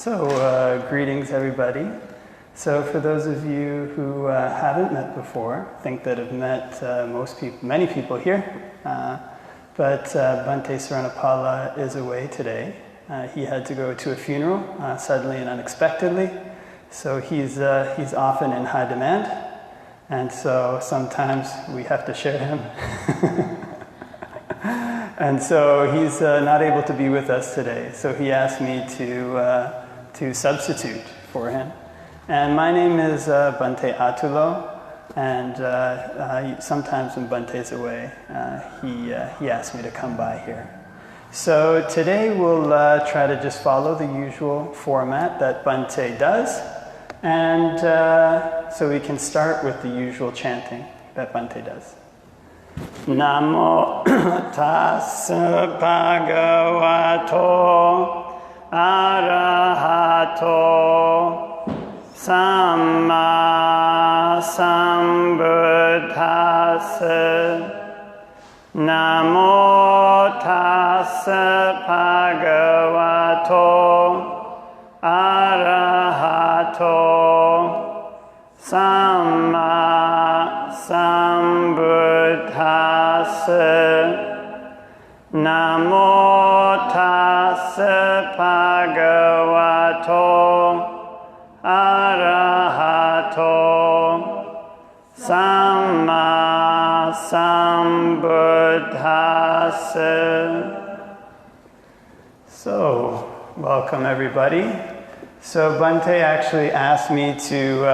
Greetings everybody. So for those of you who haven't met before, think that have met many people here, but Bhante Saranapala is away today. He had to go to a funeral suddenly and unexpectedly, so he's often in high demand, and so sometimes we have to share him. And so he's not able to be with us today, so he asked me to substitute for him. And my name is Bhante Atulo, and sometimes when Bhante's away, he asked me to come by here. So today we'll try to just follow the usual format that Bhante does, and so we can start with the usual chanting that Bhante does. Namo tassa bhagavato arahato samma sambuddhassa. Namo tassa bhagavato arahato samma sambuddhassa. Namo tassa bhagavato arahato samma sambuddhassa. So, welcome everybody. So Bhante actually asked me to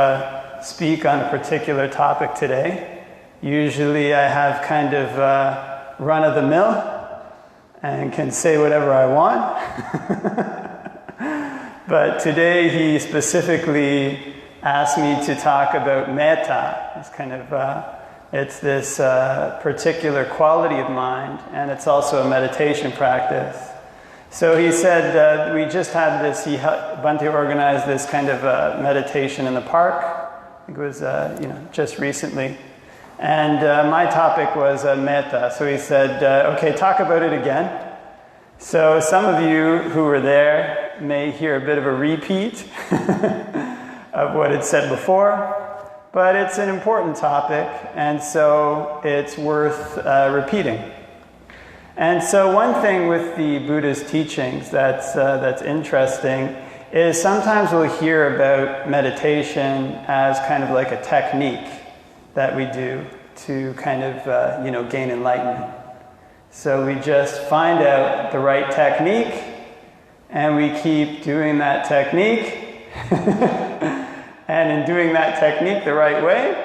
speak on a particular topic today. Usually I have kind of run-of-the-mill and can say whatever I want. But today he specifically asked me to talk about mettā. It's kind of, it's this particular quality of mind, and it's also a meditation practice. So he said we just had this, Bhante organized this kind of meditation in the park. I think it was just recently. And my topic was mettā. So he said, okay, talk about it again. So some of you who were there may hear a bit of a repeat of what it said before, but it's an important topic, and so it's worth repeating. And so one thing with the Buddha's teachings that's interesting is sometimes we'll hear about meditation as kind of like a technique that we do to kind of, gain enlightenment. So we just find out the right technique, and we keep doing that technique, and in doing that technique the right way,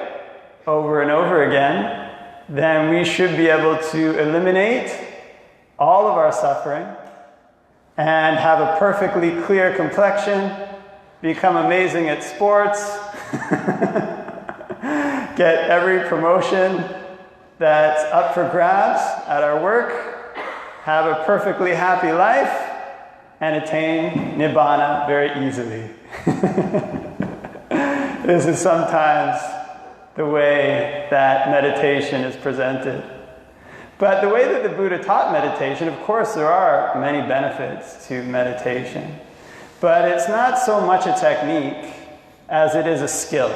over and over again, then we should be able to eliminate all of our suffering and have a perfectly clear complexion, become amazing at sports, get every promotion that's up for grabs at our work, have a perfectly happy life, and attain Nibbana very easily. This is sometimes the way that meditation is presented. But the way that the Buddha taught meditation, of course, there are many benefits to meditation. But it's not so much a technique as it is a skill.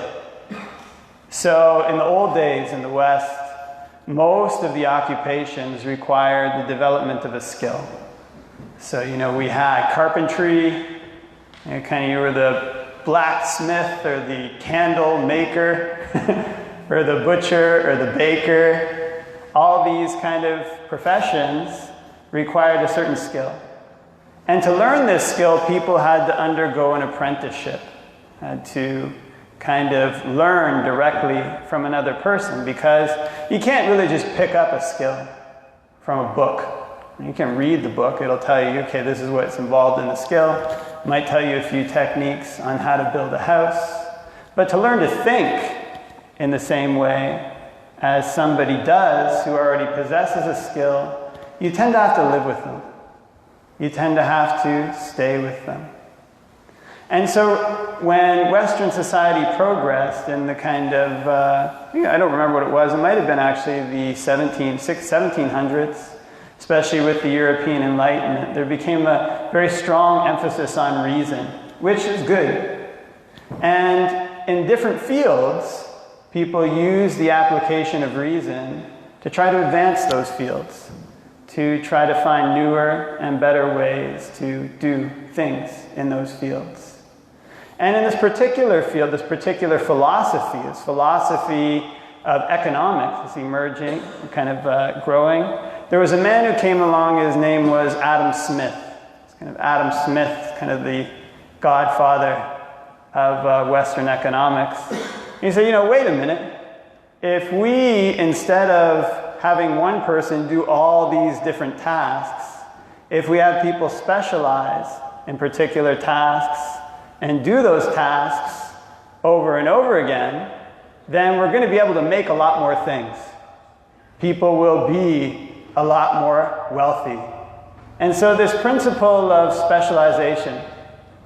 So in the old days in the West, most of the occupations required the development of a skill. So, we had carpentry, you were the blacksmith or the candle maker or the butcher or the baker. All these kind of professions required a certain skill. And to learn this skill, people had to undergo an apprenticeship, had to kind of learn directly from another person, because you can't really just pick up a skill from a book. You can read the book, it'll tell you, okay, this is what's involved in the skill. It might tell you a few techniques on how to build a house. But to learn to think in the same way as somebody does who already possesses a skill, you tend to have to live with them. You tend to have to stay with them. And so when Western society progressed in the kind of, I don't remember what it was, it might have been actually the 1700s, especially with the European Enlightenment, there became a very strong emphasis on reason which is good. And in different fields, people use the application of reason to try to advance those fields, to try to find newer and better ways to do things in those fields. And in this particular field, this particular philosophy, this philosophy of economics is emerging, kind of growing. There was a man who came along, his name was Adam Smith. It's kind of Adam Smith, kind of the godfather of Western economics. He said, wait a minute. If we, instead of having one person do all these different tasks, if we have people specialize in particular tasks and do those tasks over and over again, then we're going to be able to make a lot more things. People will be a lot more wealthy. And so this principle of specialization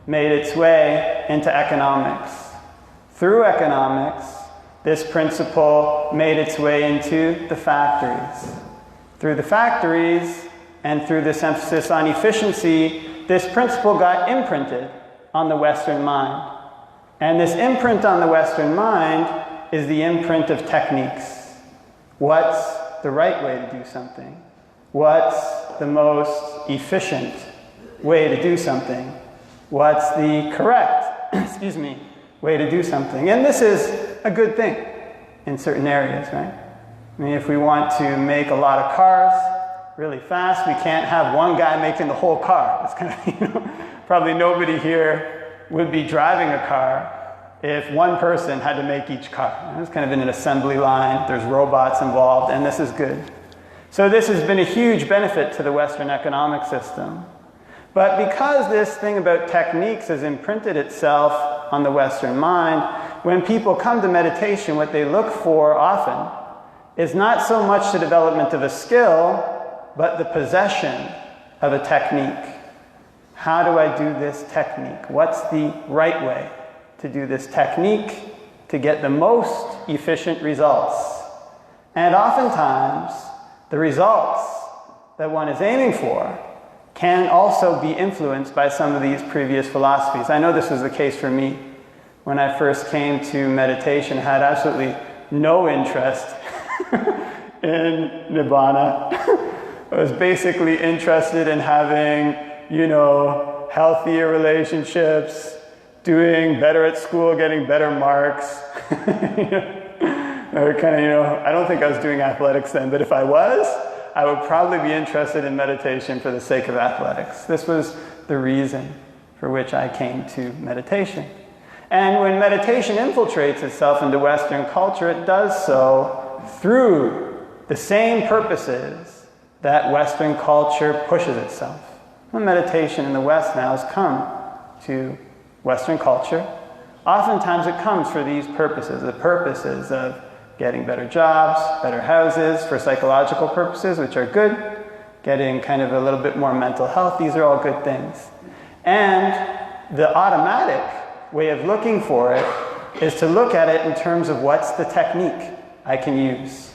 made its way into economics. Through economics, this principle made its way into the factories. Through the factories, and through this emphasis on efficiency, this principle got imprinted on the Western mind. And this imprint on the Western mind is the imprint of techniques. What's the right way to do something? What's the most efficient way to do something? What's the correct, way to do something? And this is a good thing in certain areas, right? I mean, if we want to make a lot of cars really fast, we can't have one guy making the whole car. It's kind of, probably nobody here would be driving a car if one person had to make each car. It's kind of in an assembly line, there's robots involved, and this is good. So this has been a huge benefit to the Western economic system. But because this thing about techniques has imprinted itself on the Western mind, when people come to meditation, what they look for often is not so much the development of a skill, but the possession of a technique. How do I do this technique? What's the right way to do this technique to get the most efficient results? And oftentimes, the results that one is aiming for can also be influenced by some of these previous philosophies. I know this was the case for me. When I first came to meditation, I had absolutely no interest in Nibbana. I was basically interested in having, healthier relationships, doing better at school, getting better marks. Or kind of, I don't think I was doing athletics then, but if I was, I would probably be interested in meditation for the sake of athletics. This was the reason for which I came to meditation. And when meditation infiltrates itself into Western culture, it does so through the same purposes that Western culture pushes itself. When meditation in the West now has come to Western culture, oftentimes it comes for these purposes, the purposes of getting better jobs, better houses, for psychological purposes, which are good, getting kind of a little bit more mental health. These are all good things. And the automatic way of looking for it is to look at it in terms of what's the technique I can use.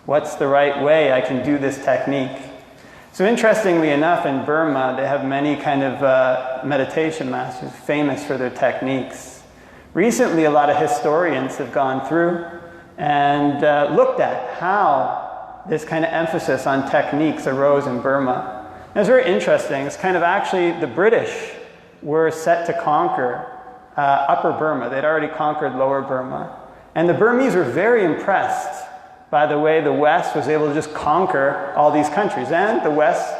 What's the right way I can do this technique? So interestingly enough, in Burma, they have many kind of meditation masters famous for their techniques. Recently, a lot of historians have gone through and looked at how this kind of emphasis on techniques arose in Burma. And it's very interesting. It's kind of actually the British were set to conquer Upper Burma. They'd already conquered Lower Burma. And the Burmese were very impressed by the way the West was able to just conquer all these countries. And the West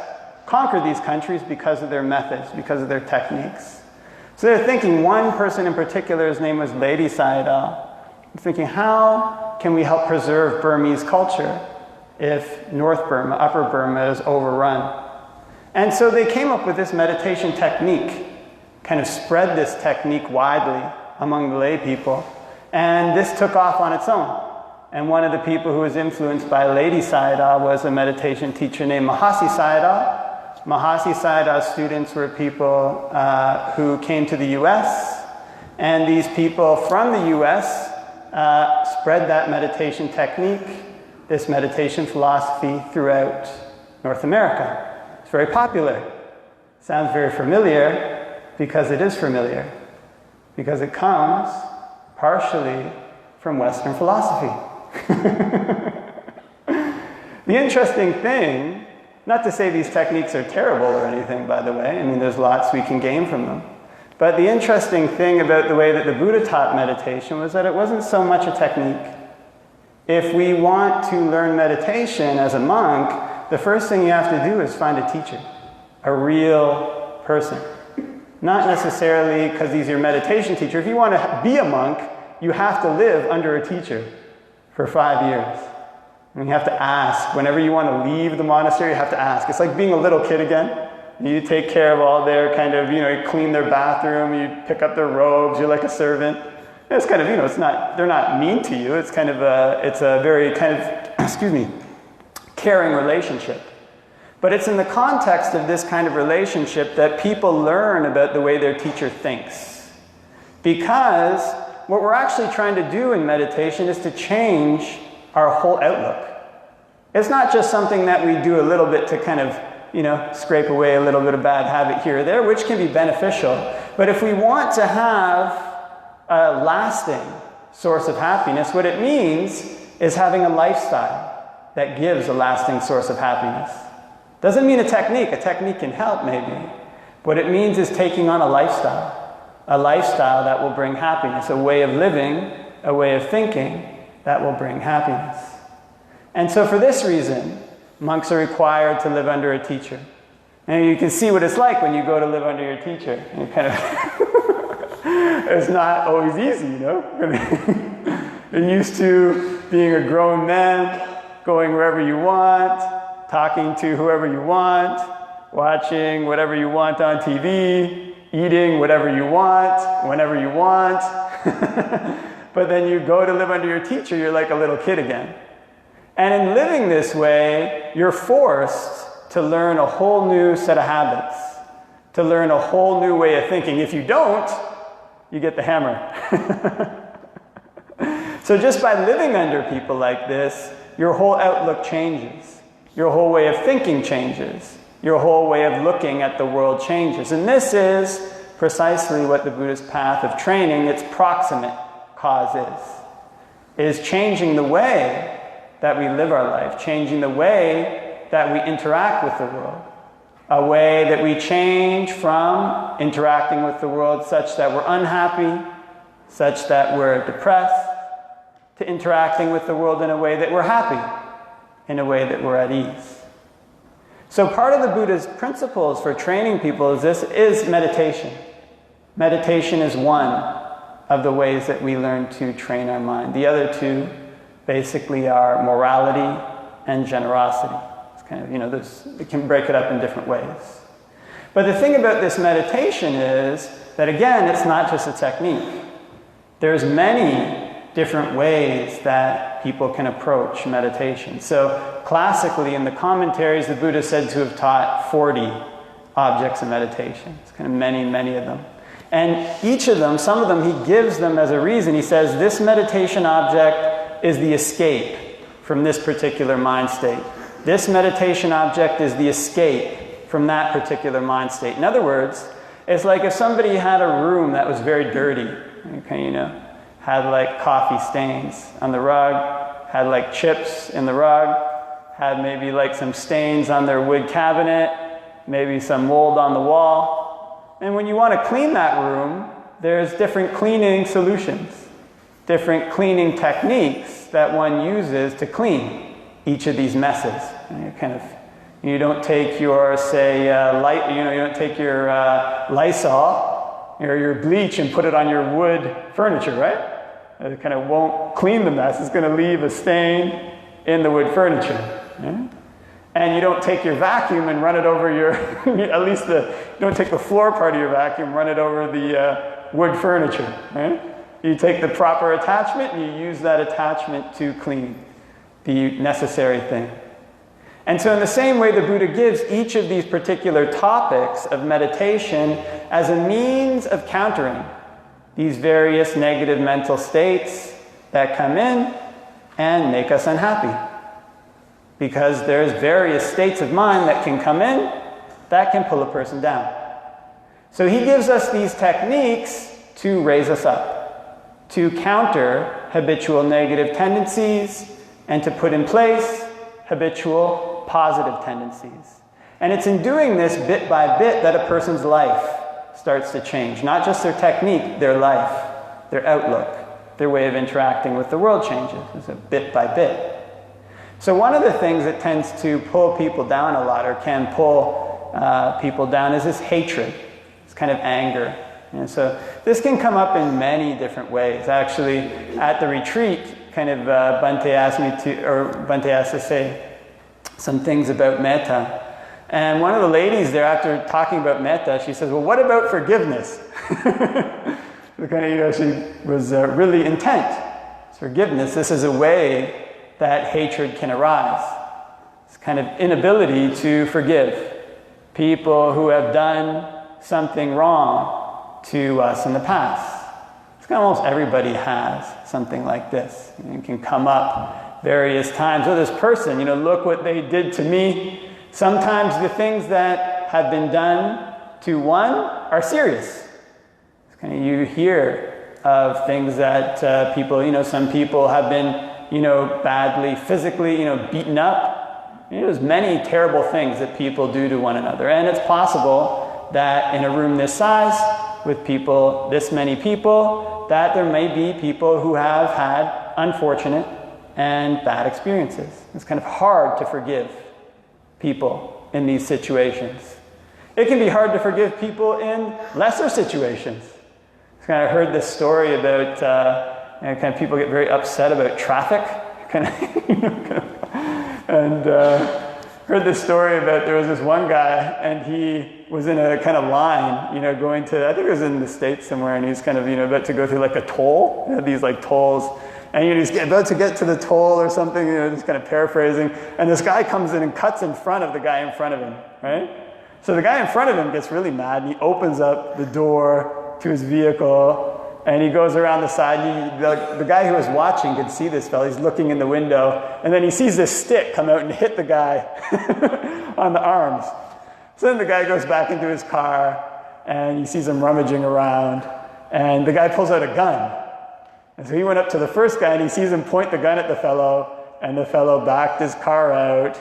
conquered these countries because of their methods, because of their techniques. So they're thinking, one person in particular, his name was Lady Sayadaw, thinking, how can we help preserve Burmese culture if North Burma, Upper Burma is overrun? And so they came up with this meditation technique, kind of spread this technique widely among the lay people, and this took off on its own. And one of the people who was influenced by Lady Sayadaw was a meditation teacher named Mahasi Sayadaw. Mahasi Sayadaw's students were people who came to the US, and these people from the US spread that meditation technique, this meditation philosophy throughout North America. It's very popular. Sounds very familiar. because it is familiar, because it comes partially from Western philosophy. The interesting thing, not to say these techniques are terrible or anything, by the way, I mean, there's lots we can gain from them. But the interesting thing about the way that the Buddha taught meditation was that it wasn't so much a technique. If we want to learn meditation as a monk, the first thing you have to do is find a teacher, a real person. Not necessarily because he's your meditation teacher. If you want to be a monk, you have to live under a teacher for 5 years. And you have to ask. Whenever you want to leave the monastery, you have to ask. It's like being a little kid again. You take care of all their kind of, you clean their bathroom, you pick up their robes, you're like a servant. It's kind of, it's not, they're not mean to you. It's kind of it's a very kind of, caring relationship. But it's in the context of this kind of relationship that people learn about the way their teacher thinks. Because what we're actually trying to do in meditation is to change our whole outlook. It's not just something that we do a little bit to kind of, scrape away a little bit of bad habit here or there, which can be beneficial. But if we want to have a lasting source of happiness, what it means is having a lifestyle that gives a lasting source of happiness. Doesn't mean a technique. A technique can help, maybe. What it means is taking on a lifestyle that will bring happiness, a way of living, a way of thinking that will bring happiness. And so for this reason, monks are required to live under a teacher. And you can see what it's like when you go to live under your teacher. And you kind of it's not always easy, You're used to being a grown man, going wherever you want, talking to whoever you want, watching whatever you want on TV, eating whatever you want, whenever you want. But then you go to live under your teacher, you're like a little kid again. And in living this way, you're forced to learn a whole new set of habits, to learn a whole new way of thinking. If you don't, you get the hammer. So just by living under people like this, your whole outlook changes. Your whole way of thinking changes. Your whole way of looking at the world changes. And this is precisely what the Buddhist path of training, its proximate cause is changing the way that we live our life, changing the way that we interact with the world. A way that we change from interacting with the world such that we're unhappy, such that we're depressed, to interacting with the world in a way that we're happy, in a way that we're at ease. So part of the Buddha's principles for training people is meditation. Meditation is one of the ways that we learn to train our mind. The other two basically are morality and generosity. It's kind of, it can break it up in different ways. But the thing about this meditation is that, again, it's not just a technique. There's many different ways that people can approach meditation. So classically, in the commentaries, the Buddha is said to have taught 40 objects of meditation. It's kind of many of them. And each of them, some of them, he gives them as a reason. He says, this meditation object is the escape from this particular mind state. This meditation object is the escape from that particular mind state. In other words, it's like if somebody had a room that was very dirty, had like coffee stains on the rug, had like chips in the rug, had maybe like some stains on their wood cabinet, maybe some mold on the wall. And when you want to clean that room, there's different cleaning solutions, different cleaning techniques that one uses to clean each of these messes. You don't take your, you don't take your Lysol or your bleach and put it on your wood furniture, right? It kind of won't clean the mess. It's going to leave a stain in the wood furniture. Yeah? And you don't take your vacuum and run it over your, you don't take the floor part of your vacuum, run it over the wood furniture. Right? You take the proper attachment and you use that attachment to clean the necessary thing. And so in the same way, the Buddha gives each of these particular topics of meditation as a means of countering these various negative mental states that come in and make us unhappy. Because there's various states of mind that can come in that can pull a person down. So he gives us these techniques to raise us up, to counter habitual negative tendencies, and to put in place habitual positive tendencies. And it's in doing this bit by bit that a person's life starts to change. Not just their technique, their life, their outlook, their way of interacting with the world changes. It's a bit by bit. So one of the things that tends to pull people down a lot, or can pull people down, is this hatred. It's kind of anger. And so this can come up in many different ways. Actually, at the retreat, Bhante asked to say some things about mettā. And one of the ladies there, after talking about mettā, she says, well, what about forgiveness? She was really intent. Forgiveness, this is a way that hatred can arise. It's kind of inability to forgive people who have done something wrong to us in the past. Almost everybody has something like this. It can come up various times. Oh, this person, look what they did to me. Sometimes the things that have been done to one are serious. You hear of things that people, some people have been, badly physically, beaten up. There's many terrible things that people do to one another. And it's possible that in a room this size, with people, this many people, that there may be people who have had unfortunate and bad experiences. It's kind of hard to forgive people in these situations. It can be hard to forgive people in lesser situations. I heard this story about people get very upset about traffic, and heard this story about there was this one guy, and he was in a kind of line, going to, I think it was in the States somewhere, and he's about to go through like a toll. They had these like tolls, and he's about to get to the toll or something, just kind of paraphrasing, and this guy comes in and cuts in front of the guy in front of him, right? So the guy in front of him gets really mad, and he opens up the door to his vehicle, and he goes around the side. The guy who was watching could see this fellow. He's looking in the window, and then he sees this stick come out and hit the guy on the arms. So then the guy goes back into his car, and he sees him rummaging around, and the guy pulls out a gun. And so he went up to the first guy, and he sees him point the gun at the fellow, and the fellow backed his car out,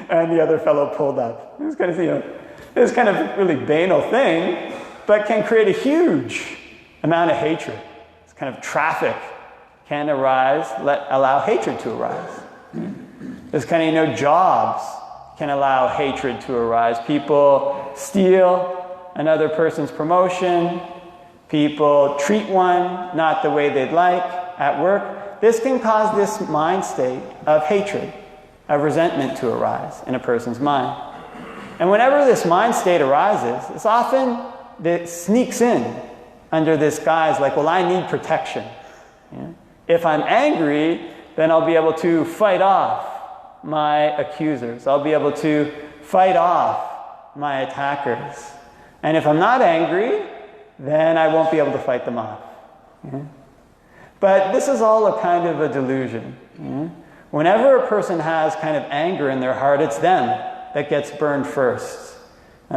and the other fellow pulled up. It was this kind of really banal thing, but can create a huge amount of hatred. It's kind of traffic can arise, allow hatred to arise. This jobs can allow hatred to arise. People steal another person's promotion. People treat one not the way they'd like at work. This can cause this mind state of hatred, of resentment to arise in a person's mind. And whenever this mind state arises, it's often that sneaks in under this guise like, well, I need protection. If I'm angry, then I'll be able to fight off my accusers. I'll be able to fight off my attackers. And if I'm not angry, then I won't be able to fight them off. But this is all a kind of a delusion. Whenever a person has kind of anger in their heart, it's them that gets burned first.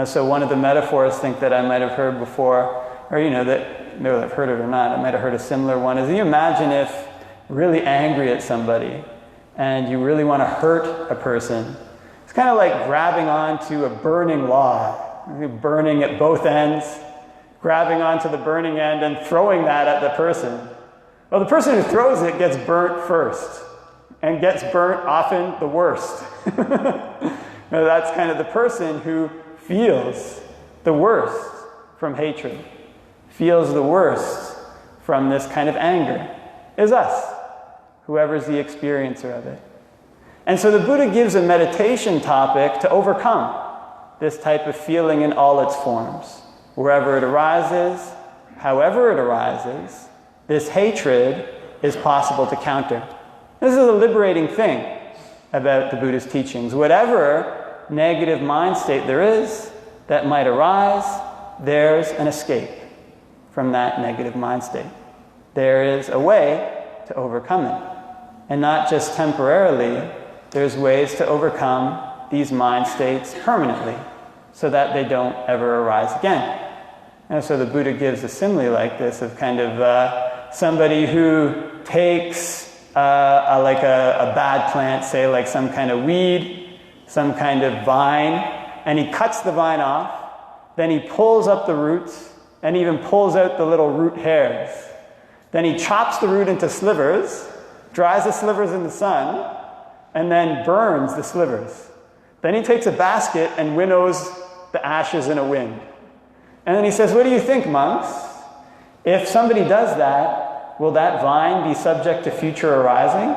So one of the metaphors, that I might have heard before, or that maybe I've heard it or not, I might have heard a similar one, is you imagine if you're really angry at somebody and you really want to hurt a person. It's kind of like grabbing onto a burning log, burning at both ends, grabbing onto the burning end and throwing that at the person. Well, the person who throws it gets burnt first, and gets burnt often the worst. That's kind of the person who feels the worst from hatred, feels the worst from this kind of anger, is us, whoever's the experiencer of it. And so the Buddha gives a meditation topic to overcome this type of feeling in all its forms. Wherever it arises, however it arises, this hatred is possible to counter. This is a liberating thing about the Buddha's teachings. Whatever negative mind state there is that might arise, there's an escape from that negative mind state. There is a way to overcome it. And not just temporarily, there's ways to overcome these mind states permanently, so that they don't ever arise again. And so the Buddha gives a simile like this of kind of somebody who takes like a bad plant, say like some kind of weed, some kind of vine, and he cuts the vine off, then he pulls up the roots, and even pulls out the little root hairs. Then he chops the root into slivers, dries the slivers in the sun, and then burns the slivers. Then he takes a basket and winnows the ashes in a wind. And then he says, what do you think, monks? If somebody does that, will that vine be subject to future arising?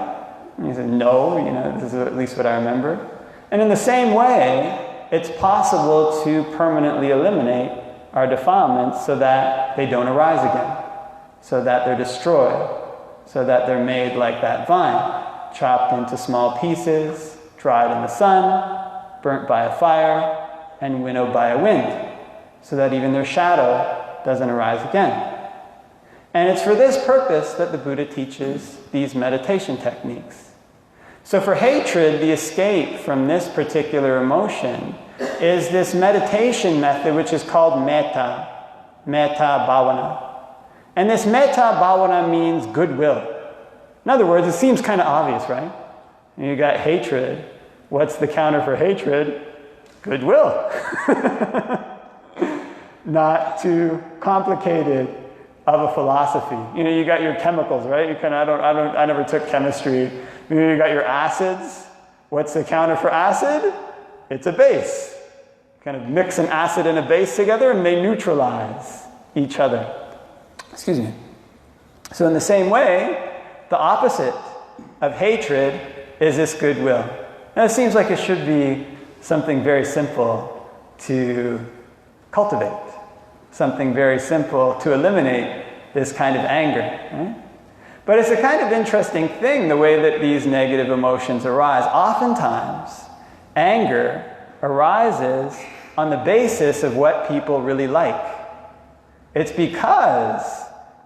And he said, no, this is at least what I remember. And in the same way, it's possible to permanently eliminate our defilements so that they don't arise again, so that they're destroyed, so that they're made like that vine, chopped into small pieces, dried in the sun, burnt by a fire, and winnowed by a wind, so that even their shadow doesn't arise again. And it's for this purpose that the Buddha teaches these meditation techniques. So for hatred, the escape from this particular emotion is this meditation method which is called mettā bhavana. And this mettā bhavana means goodwill. In other words, it seems kind of obvious, right? You got hatred. What's the counter for hatred? Goodwill. Not too complicated of a philosophy. You got your chemicals, right? I never took chemistry. You got your acids. What's the counter for acid? It's a base. Kind of mix an acid and a base together and they neutralize each other. Excuse me. So in the same way, the opposite of hatred is this goodwill. Now it seems like it should be something very simple to cultivate. Something very simple to eliminate this kind of anger. Right? But it's a kind of interesting thing, the way that these negative emotions arise. Oftentimes, anger arises on the basis of what people really like. It's because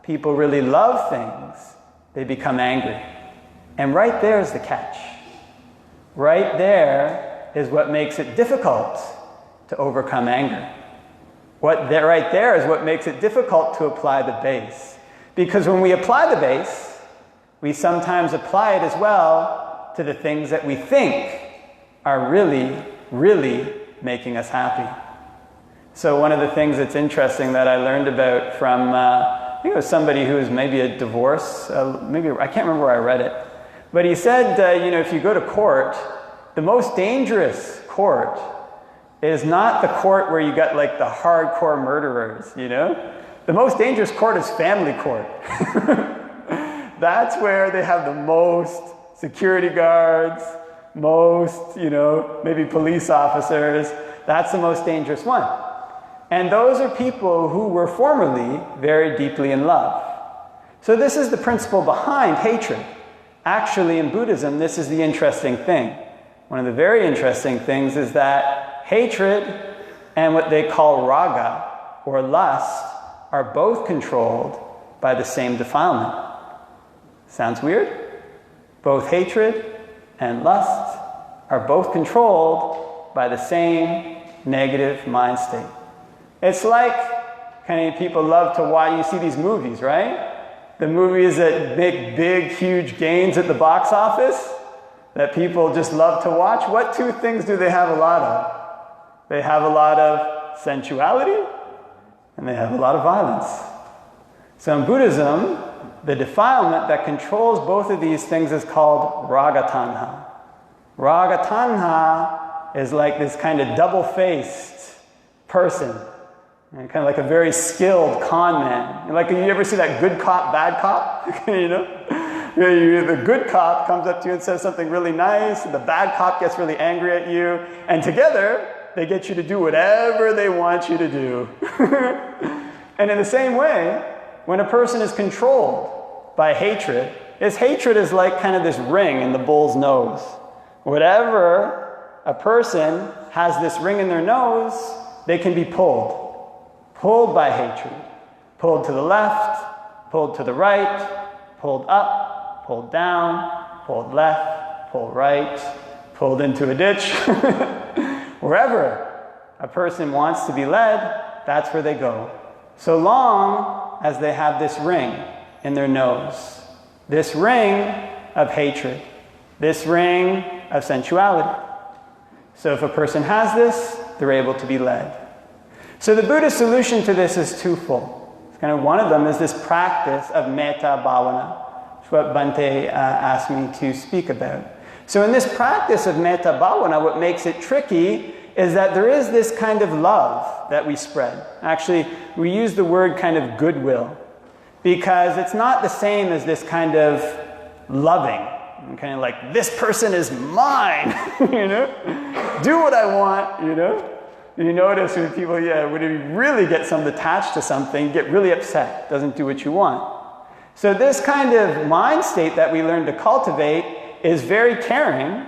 people really love things, they become angry. And right there is the catch. Right there is what makes it difficult to overcome anger. Right there is what makes it difficult to apply the base. Because when we apply the base, we sometimes apply it as well to the things that we think are really, really making us happy. So one of the things that's interesting that I learned about from, I think it was somebody who was maybe a divorce, I can't remember where I read it, but he said, if you go to court, the most dangerous court is not the court where you got like the hardcore murderers, The most dangerous court is family court. That's where they have the most security guards, most, maybe police officers. That's the most dangerous one. And those are people who were formerly very deeply in love. So this is the principle behind hatred. Actually, in Buddhism, this is the interesting thing. One of the very interesting things is that hatred and what they call raga, or lust, are both controlled by the same defilement. Sounds weird? Both hatred and lust are both controlled by the same negative mind state. It's like kind of people love to watch, you see these movies, right? The movies that make big, huge gains at the box office that people just love to watch. What two things do they have a lot of? They have a lot of sensuality and they have a lot of violence. So in Buddhism, the defilement that controls both of these things is called raga tanha. Raga tanha is like this kind of double-faced person, and kind of like a very skilled con man. Like, you ever see that good cop, bad cop? The good cop comes up to you and says something really nice, and the bad cop gets really angry at you, and together they get you to do whatever they want you to do. And in the same way, when a person is controlled by hatred is like kind of this ring in the bull's nose. Whatever a person has this ring in their nose, they can be pulled by hatred. Pulled to the left, pulled to the right, pulled up, pulled down, pulled left, pulled right, pulled into a ditch. Wherever a person wants to be led, that's where they go. So long as they have this ring in their nose, this ring of hatred, this ring of sensuality. So if a person has this, they're able to be led. So the Buddha's solution to this is twofold. Kind of one of them is this practice of mettā bhavana, which is what Bhante asked me to speak about. So in this practice of mettā bhavana, what makes it tricky is that there is this kind of love that we spread. Actually, we use the word kind of goodwill, because it's not the same as this kind of loving. Kind of like, this person is mine, you know? Do what I want, you know? You notice when people, when you really get something attached to something, you get really upset, doesn't do what you want. So this kind of mind state that we learn to cultivate is very caring,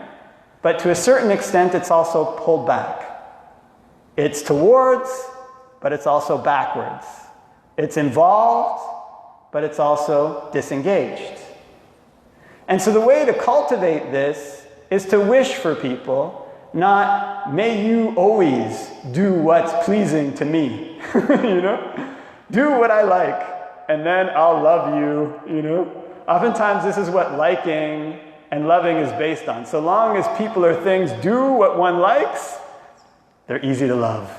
but to a certain extent it's also pulled back. It's towards, but it's also backwards. It's involved, but it's also disengaged. And so the way to cultivate this is to wish for people, not, may you always do what's pleasing to me, you know? Do what I like, and then I'll love you, you know? Oftentimes this is what liking and loving is based on. So long as people or things do what one likes, they're easy to love.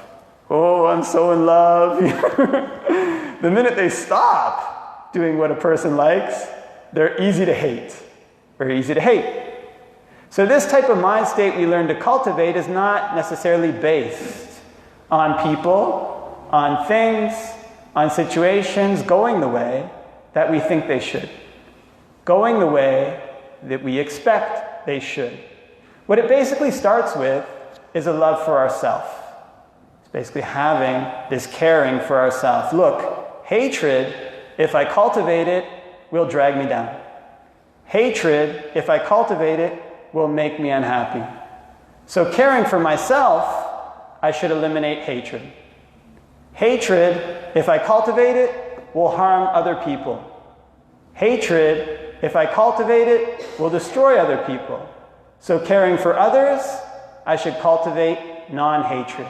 Oh, I'm so in love. The minute they stop doing what a person likes, they're easy to hate. Very easy to hate. So this type of mind state we learn to cultivate is not necessarily based on people, on things, on situations going the way that we think they should. Going the way that we expect they should. What it basically starts with is a love for ourselves. It's basically having this caring for ourselves. Look, hatred, if I cultivate it, will drag me down. Hatred, if I cultivate it, will make me unhappy. So caring for myself, I should eliminate hatred. Hatred, if I cultivate it, will harm other people. Hatred, if I cultivate it, will destroy other people. So caring for others, I should cultivate non-hatred.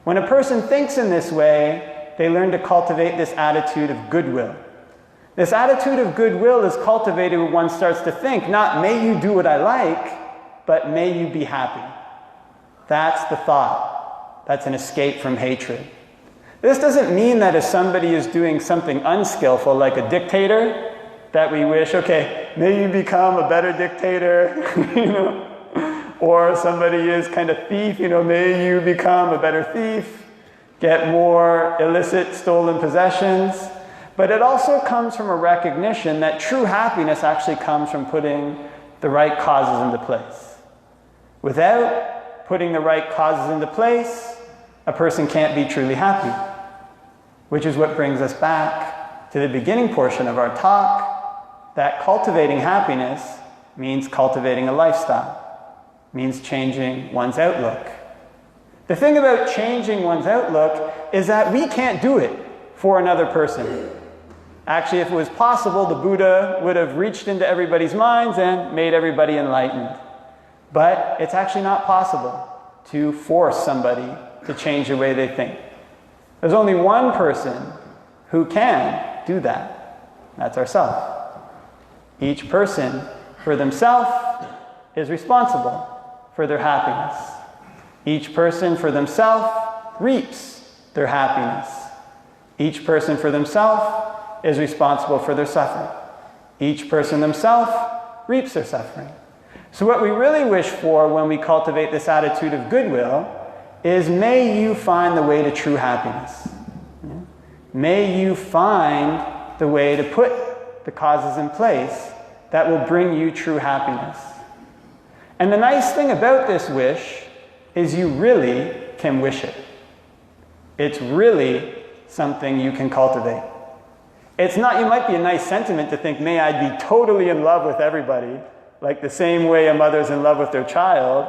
When a person thinks in this way, they learn to cultivate this attitude of goodwill. This attitude of goodwill is cultivated when one starts to think, not may you do what I like, but may you be happy. That's the thought. That's an escape from hatred. This doesn't mean that if somebody is doing something unskillful, like a dictator, that we wish, okay, may you become a better dictator, you know? Or somebody is kind of thief, you know, may you become a better thief, get more illicit stolen possessions. But it also comes from a recognition that true happiness actually comes from putting the right causes into place. Without putting the right causes into place, a person can't be truly happy. Which is what brings us back to the beginning portion of our talk, that cultivating happiness means cultivating a lifestyle, means changing one's outlook. The thing about changing one's outlook is that we can't do it for another person. Actually, if it was possible, the Buddha would have reached into everybody's minds and made everybody enlightened. But it's actually not possible to force somebody to change the way they think. There's only one person who can do that. That's ourselves. Each person for themselves is responsible for their happiness. Each person for themselves reaps their happiness. Each person for themselves is responsible for their suffering. Each person themselves reaps their suffering. So what we really wish for when we cultivate this attitude of goodwill is may you find the way to true happiness. May you find the way to put the causes in place that will bring you true happiness. And the nice thing about this wish is you really can wish it. It's really something you can cultivate. It's not, you might be a nice sentiment to think, may I be totally in love with everybody, like the same way a mother's in love with their child.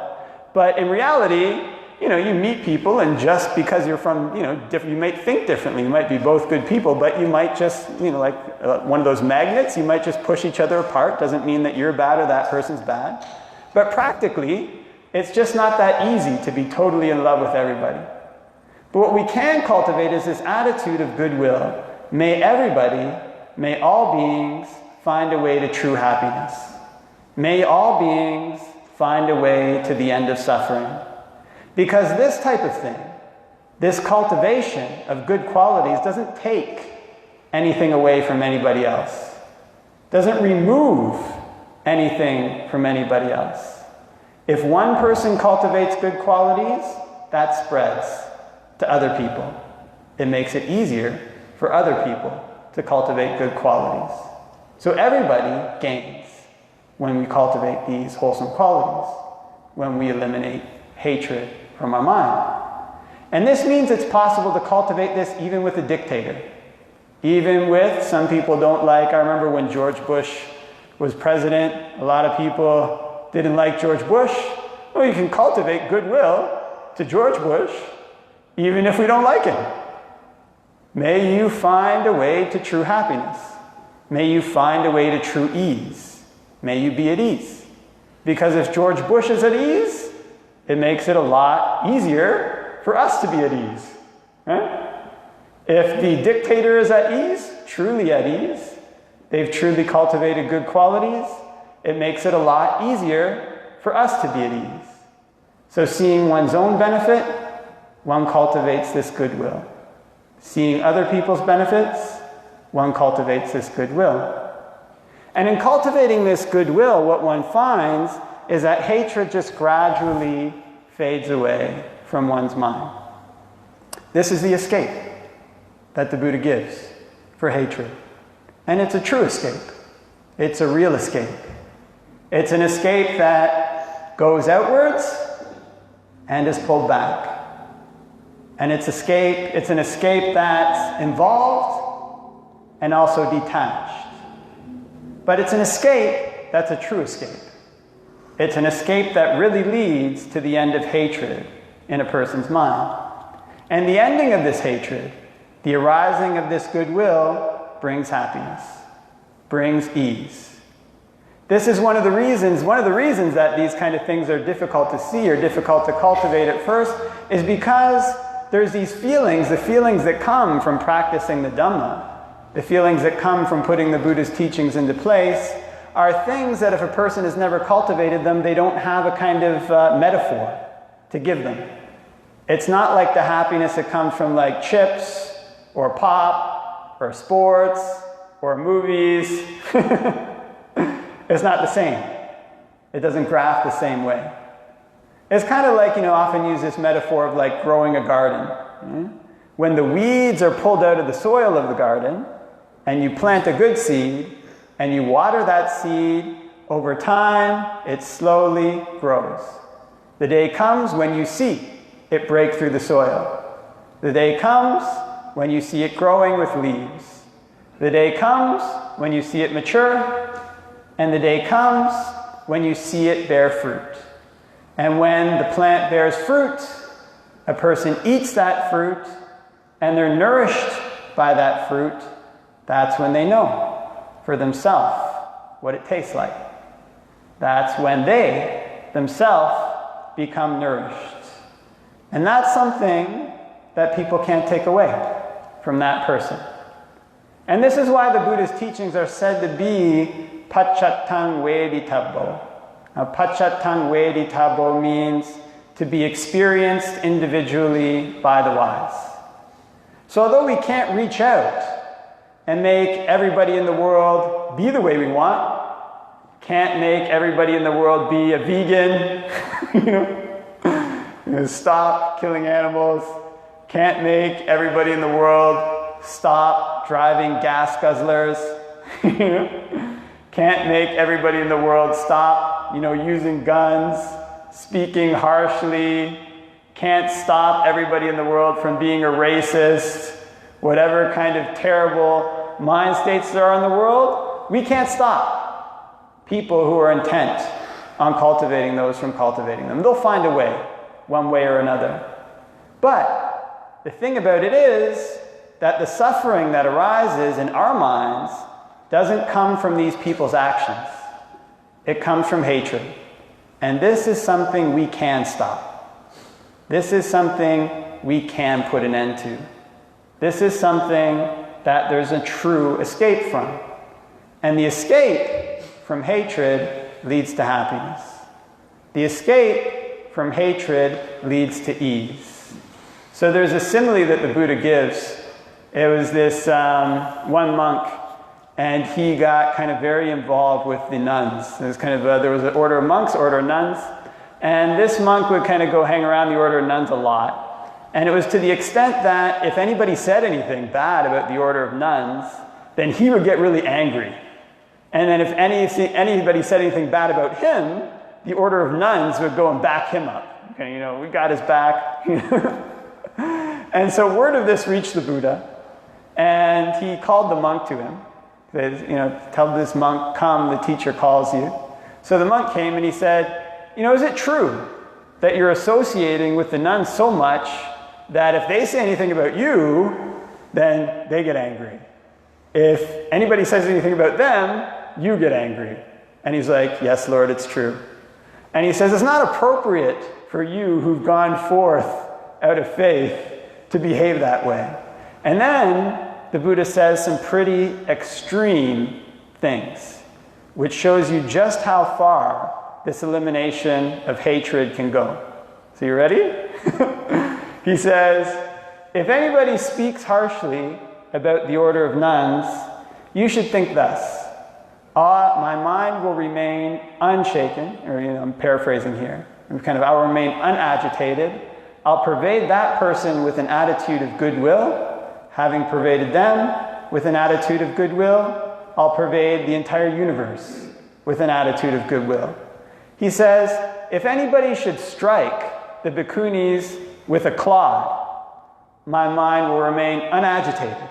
But in reality, you know, you meet people and just because you're from, you know, you might think differently. You might be both good people, but you might just, you know, like one of those magnets, you might just push each other apart. Doesn't mean that you're bad or that person's bad. But practically, it's just not that easy to be totally in love with everybody. But what we can cultivate is this attitude of goodwill. May everybody, may all beings find a way to true happiness. May all beings find a way to the end of suffering. Because this type of thing, this cultivation of good qualities doesn't take anything away from anybody else. Doesn't remove anything from anybody else. If one person cultivates good qualities, that spreads to other people. It makes it easier for other people to cultivate good qualities. So everybody gains when we cultivate these wholesome qualities, when we eliminate hatred from our mind. And this means it's possible to cultivate this even with a dictator. Even with, some people don't like, I remember when George Bush was president, a lot of people didn't like George Bush. Well, you can cultivate goodwill to George Bush, even if we don't like him. May you find a way to true happiness. May you find a way to true ease. May you be at ease. Because if George Bush is at ease, it makes it a lot easier for us to be at ease. Right? If the dictator is at ease, truly at ease, they've truly cultivated good qualities, it makes it a lot easier for us to be at ease. So seeing one's own benefit, one cultivates this goodwill. Seeing other people's benefits, one cultivates this goodwill. And in cultivating this goodwill, what one finds is that hatred just gradually fades away from one's mind. This is the escape that the Buddha gives for hatred. And it's a true escape. It's a real escape. It's an escape that goes outwards and is pulled back. And it's an escape that's involved and also detached. But it's an escape that's a true escape. It's an escape that really leads to the end of hatred in a person's mind. And the ending of this hatred, the arising of this goodwill, brings happiness, brings ease. This is one of the reasons that these kind of things are difficult to see or difficult to cultivate at first is because there's these feelings, the feelings that come from practicing the Dhamma, the feelings that come from putting the Buddha's teachings into place, are things that if a person has never cultivated them, they don't have a kind of metaphor to give them. It's not like the happiness that comes from like chips or pop or sports or movies. It's not the same. It doesn't graft the same way. It's kind of like, often use this metaphor of like growing a garden. When the weeds are pulled out of the soil of the garden and you plant a good seed and you water that seed, over time it slowly grows. The day comes when you see it break through the soil. The day comes when you see it growing with leaves. The day comes when you see it mature, and the day comes when you see it bear fruit. And when the plant bears fruit, a person eats that fruit, and they're nourished by that fruit. That's when they know for themselves what it tastes like. That's when they themselves become nourished. And that's something that people can't take away from that person. And this is why the Buddha's teachings are said to be pacchatthang veditabbo. Now, pacchatthang veditabbo means to be experienced individually by the wise. So although we can't reach out and make everybody in the world be the way we want, can't make everybody in the world be a vegan, stop killing animals, can't make everybody in the world stop driving gas guzzlers, can't make everybody in the world stop, using guns, speaking harshly, can't stop everybody in the world from being a racist, whatever kind of terrible mind states there are in the world, we can't stop people who are intent on cultivating those from cultivating them. They'll find a way, one way or another. But the thing about it is that the suffering that arises in our minds doesn't come from these people's actions. It comes from hatred. And this is something we can stop. This is something we can put an end to. This is something that there's a true escape from. And the escape from hatred leads to happiness. The escape from hatred leads to ease. So there's a simile that the Buddha gives. It was this one monk, and he got kind of very involved with the nuns. There was an order of monks, order of nuns, and this monk would kind of go hang around the order of nuns a lot. And it was to the extent that if anybody said anything bad about the order of nuns, then he would get really angry. And then if anybody said anything bad about him, the order of nuns would go and back him up. Okay, we got his back. And so word of this reached the Buddha, and he called the monk to him. He said, tell this monk, come, the teacher calls you. So the monk came and he said, is it true that you're associating with the nuns so much that if they say anything about you, then they get angry? If anybody says anything about them, you get angry. And he's like, yes, Lord, it's true. And he says, it's not appropriate for you who've gone forth out of faith to behave that way. And then the Buddha says some pretty extreme things, which shows you just how far this elimination of hatred can go. So you ready? He says, if anybody speaks harshly about the order of nuns, you should think thus: my mind will remain unshaken, or I'm paraphrasing here. I'll remain unagitated. I'll pervade that person with an attitude of goodwill. Having pervaded them with an attitude of goodwill, I'll pervade the entire universe with an attitude of goodwill. He says, if anybody should strike the bhikkhunis with a clod, my mind will remain unagitated.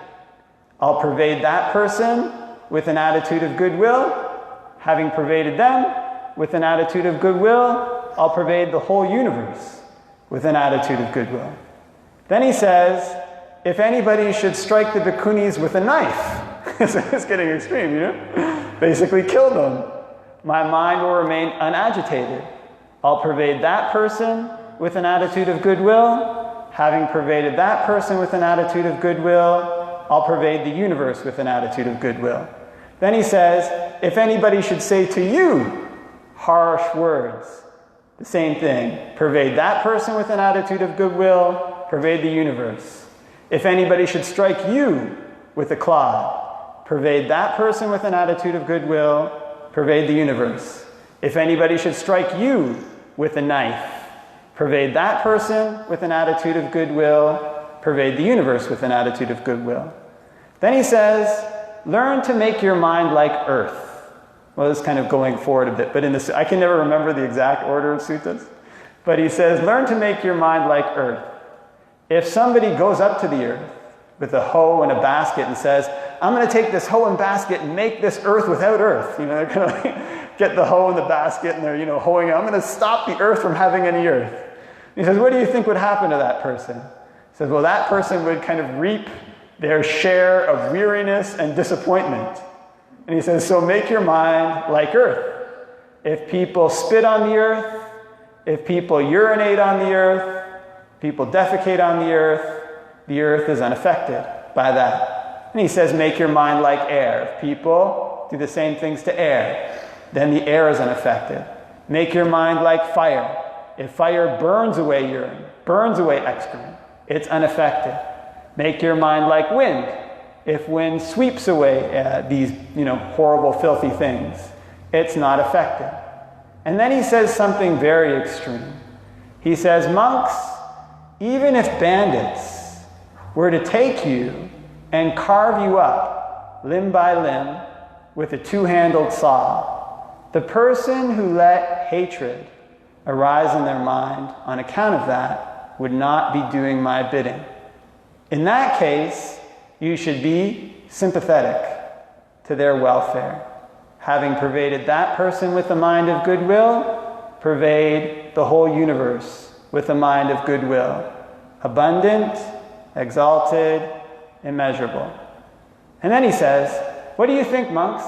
I'll pervade that person with an attitude of goodwill. Having pervaded them with an attitude of goodwill, I'll pervade the whole universe with an attitude of goodwill. Then he says, if anybody should strike the bhikkhunis with a knife, so it's getting extreme, basically kill them, my mind will remain unagitated. I'll pervade that person with an attitude of goodwill. Having pervaded that person with an attitude of goodwill, I'll pervade the universe with an attitude of goodwill. Then he says, if anybody should say to you harsh words, the same thing. Pervade that person with an attitude of goodwill, pervade the universe. If anybody should strike you with a clod, pervade that person with an attitude of goodwill, pervade the universe. If anybody should strike you with a knife, pervade that person with an attitude of goodwill, pervade the universe with an attitude of goodwill. Then he says, learn to make your mind like earth. Well, this is kind of going forward a bit, but I can never remember the exact order of suttas. But he says, learn to make your mind like earth. If somebody goes up to the earth with a hoe and a basket and says, I'm going to take this hoe and basket and make this earth without earth. They're going to get the hoe and the basket and they're, hoeing it. I'm going to stop the earth from having any earth. He says, what do you think would happen to that person? He says, well, that person would kind of reap their share of weariness and disappointment. And he says, so make your mind like earth. If people spit on the earth, if people urinate on the earth, people defecate on the earth is unaffected by that. And he says, make your mind like air. If people do the same things to air, then the air is unaffected. Make your mind like fire. If fire burns away urine, burns away excrement, it's unaffected. Make your mind like wind. If wind sweeps away these, horrible, filthy things, it's not affected. And then he says something very extreme. He says, monks, even if bandits were to take you and carve you up limb by limb with a two-handled saw, the person who let hatred arise in their mind on account of that would not be doing my bidding. In that case, you should be sympathetic to their welfare. Having pervaded that person with a mind of goodwill, pervade the whole universe with a mind of goodwill. Abundant, exalted, immeasurable. And then he says, what do you think, monks?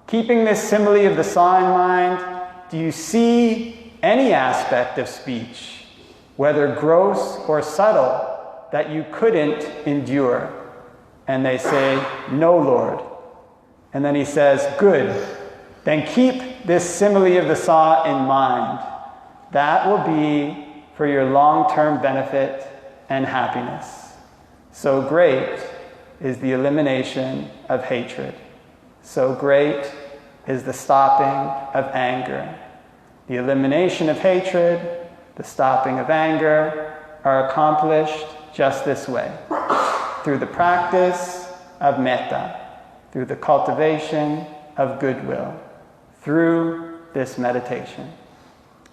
Keeping this simile of the saw in mind, do you see any aspect of speech whether gross or subtle, that you couldn't endure? And they say, no, Lord. And then he says, good. Then keep this simile of the saw in mind. That will be for your long-term benefit and happiness. So great is the elimination of hatred. So great is the stopping of anger. The elimination of hatred, the stopping of anger are accomplished just this way, through the practice of mettā, through the cultivation of goodwill, through this meditation.